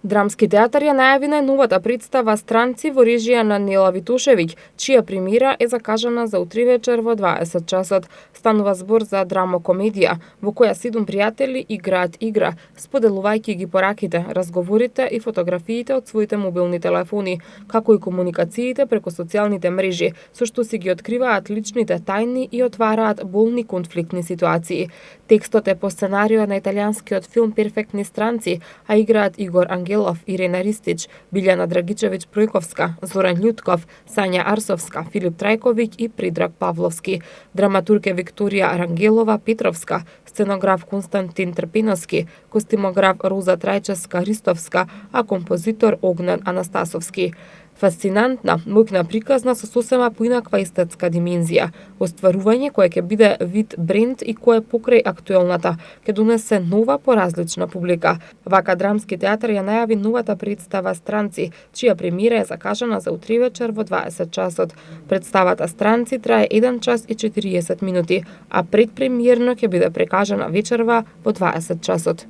Драмски театар ја најави најновата представа Странци во режија на Нела Витушевиќ, чија премиера е закажана за утре вечер во 20 часот. Станува збор за драмо-комедија, во која 7 пријатели играат игра, споделувајќи ги пораките, разговорите и фотографиите од своите мобилни телефони, како и комуникациите преку социјалните мрежи, со што си ги откриваат личните тајни и отвараат болни конфликтни ситуации. Текстот е по сценарио на италијанскиот филм Перфектни странци, а играат Игор Ангелов, Ирена Ристич, Билјана Драгичевиќ Пројковска, Зоран Љутков, Сања Арсовска, Филип Трајковиќ и Придраг Павловски. Драматург е Викторија Рангелова Петровска, сценограф Константин Трпиновски, костимограф Роза Трајчевска Ристовска, а композитор Огнен Анастасовски. Фасцинантна, моќна приказна со сосема поинаква естетска димензија. Остварување кое ќе биде вид бренд и кое покрај актуелната ќе донесе нова поразлична публика. Вака драмски театар ја најави новата представа Странци, чија премиера е закажана за утре вечер во 20 часот. Представата Странци трае 1 час и 40 минути, а предпремиерно ќе биде прекажана вечерва во 20 часот.